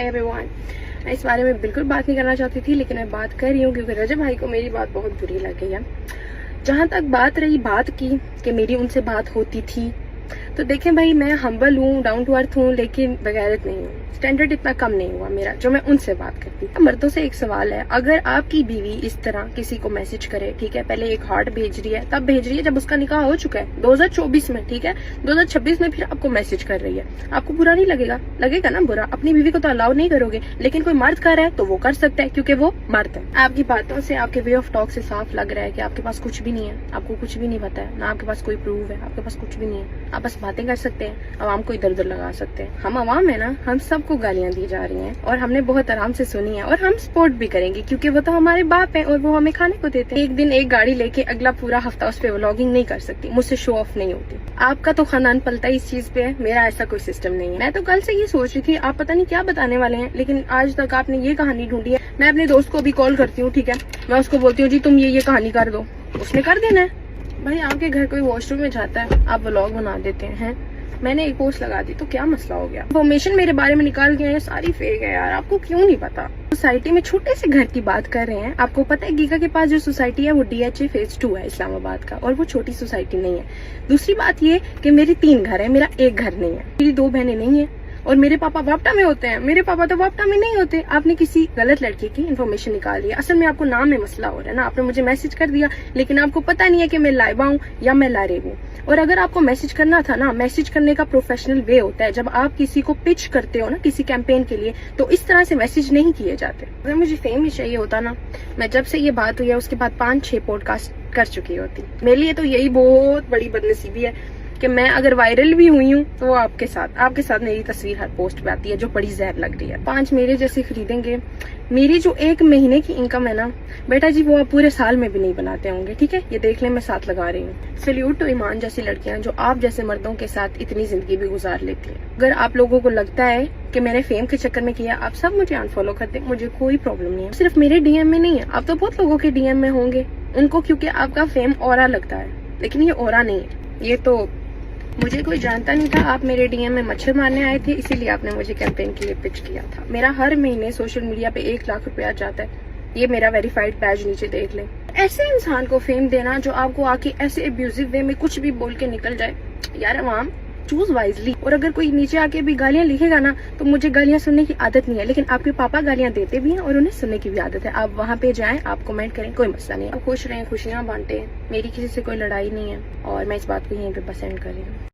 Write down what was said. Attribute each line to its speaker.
Speaker 1: Hi everyone. मैं इस बारे में बिल्कुल बात नहीं करना चाहती थी, लेकिन मैं बात कर रही हूँ क्योंकि रजब भाई को मेरी बात बहुत बुरी लग गई है। जहाँ तक बात रही बात की कि मेरी उनसे बात होती थी, तो देखें भाई, मैं हम्बल हूँ, डाउन टू अर्थ हूँ, लेकिन बगैरत नहीं हूँ। स्टैंडर्ड इतना कम नहीं हुआ मेरा जो मैं उनसे बात करती। मर्दों से एक सवाल है, अगर आपकी बीवी इस तरह किसी को मैसेज करे, ठीक है, पहले एक हार्ट भेज रही है, तब भेज रही है जब उसका निकाह हो चुका है 2024 में, ठीक है, 2026 में फिर आपको मैसेज कर रही है, आपको बुरा नहीं लगेगा? लगेगा ना बुरा। अपनी बीवी को तो अलाउ नहीं करोगे, लेकिन कोई मर्द कर रहा है तो वो कर सकता है क्योंकि वो मर्द है। आपकी बातों से, आपके वे ऑफ टॉक से साफ लग रहा है कि आपके पास कुछ भी नहीं है, आपको कुछ भी नहीं पता है, ना आपके पास कोई प्रूफ है, आपके पास कुछ भी नहीं है। आप बस बातें कर सकते हैं, आवाम को इधर उधर लगा सकते हैं। हम आवाम है ना, हम सबको गालियां दी जा रही हैं और हमने बहुत आराम से सुनी है और हम सपोर्ट भी करेंगे क्योंकि वो तो हमारे बाप हैं और वो हमें खाने को देते हैं। एक दिन एक गाड़ी लेके अगला पूरा हफ्ता उस पे व्लॉगिंग नहीं कर सकती, मुझसे शो ऑफ नहीं होती। आपका तो खानदान पलता ही इस चीज पे है, मेरा ऐसा कोई सिस्टम नहीं है। मैं तो कल से ये सोच रही थी आप पता नहीं क्या बताने वाले हैं, लेकिन आज तक आपने ये कहानी ढूंढी है। मैं अपने दोस्त को भी कॉल करती हूँ, ठीक है, मैं उसको बोलती हूँ जी तुम ये कहानी कर दो, उसने कर देना है। भाई आपके घर कोई वॉशरूम में जाता है, आप व्लॉग बना देते हैं। मैंने एक पोस्ट लगा दी तो क्या मसला हो गया? इन्फॉर्मेशन मेरे बारे में निकाल के ये सारी फेक है यार, आपको क्यों नहीं पता? सोसाइटी में छोटे से घर की बात कर रहे हैं। आपको पता है गीगा के पास जो सोसाइटी है वो DHA फेज 2 है इस्लामाबाद का, और वो छोटी सोसाइटी नहीं है। दूसरी बात ये कि मेरी 3 घर है, मेरा एक घर नहीं है। मेरी 2 बहनें नहीं है और मेरे पापा वापटा में होते हैं, मेरे पापा तो वापटा में नहीं होते। आपने किसी गलत लड़के की इन्फॉर्मेशन निकाल ली है। असल में आपको नाम में मसला हो रहा है ना, आपने मुझे मैसेज कर दिया लेकिन आपको पता नहीं है कि मैं लाइबा हूँ या मैं लारेब हूँ। और अगर आपको मैसेज करना था ना, मैसेज करने का प्रोफेशनल वे होता है। जब आप किसी को पिच करते हो ना किसी कैंपेन के लिए, तो इस तरह से मैसेज नहीं किए जाते। अगर मुझे फेम ही चाहिए होता ना, मैं जब से ये बात हुई है उसके बाद 5-6 पॉडकास्ट कर चुकी होती। मेरे लिए तो यही बहुत बड़ी बदनसीबी है कि मैं अगर वायरल भी हुई हूँ तो वो आपके साथ मेरी तस्वीर हर पोस्ट पे आती है जो बड़ी जहर लग रही है। 5 मेरे जैसे खरीदेंगे। मेरी जो 1 महीने की इनकम है ना बेटा जी, वो आप पूरे साल में भी नहीं बनाते होंगे, ठीक है, ये देख लें, मैं साथ लगा रही हूँ। सैल्यूट टू ईमान जैसी लड़कियां जो आप जैसे मर्दों के साथ इतनी जिंदगी भी गुजार लेती है। अगर आप लोगों को लगता है कि मैंने फेम के चक्कर में किया, आप सब मुझे अनफॉलो कर दें, मुझे कोई प्रॉब्लम नहीं है। सिर्फ मेरे DM में नहीं है, आप तो बहुत लोगों के DM में होंगे उनको, क्योंकि आपका फेम ऑरा लगता है, लेकिन ये ऑरा नहीं है। ये तो मुझे कोई जानता नहीं था, आप मेरे DM में मच्छर मारने आए थे, इसीलिए आपने मुझे कैंपेन के लिए पिच किया था। मेरा हर महीने सोशल मीडिया पे 1 लाख रुपया जाता है, ये मेरा वेरीफाइड बैज नीचे देख लें। ऐसे इंसान को फेम देना जो आपको आके ऐसे एब्यूजिव वे में कुछ भी बोल के निकल जाए, यार अवाम चूज वाइजली। और अगर कोई नीचे आके भी गालियां लिखेगा ना, तो मुझे गालियां सुनने की आदत नहीं है, लेकिन आपके पापा गालियां देते भी हैं और उन्हें सुनने की भी आदत है। आप वहां पे जाएं, आप कमेंट करें, कोई मसला नहीं है। आप खुश रहें, खुशियां बांटें, मेरी किसी से कोई लड़ाई नहीं है और मैं इस बात को यहीं पे बस एंड कर रही हूँ।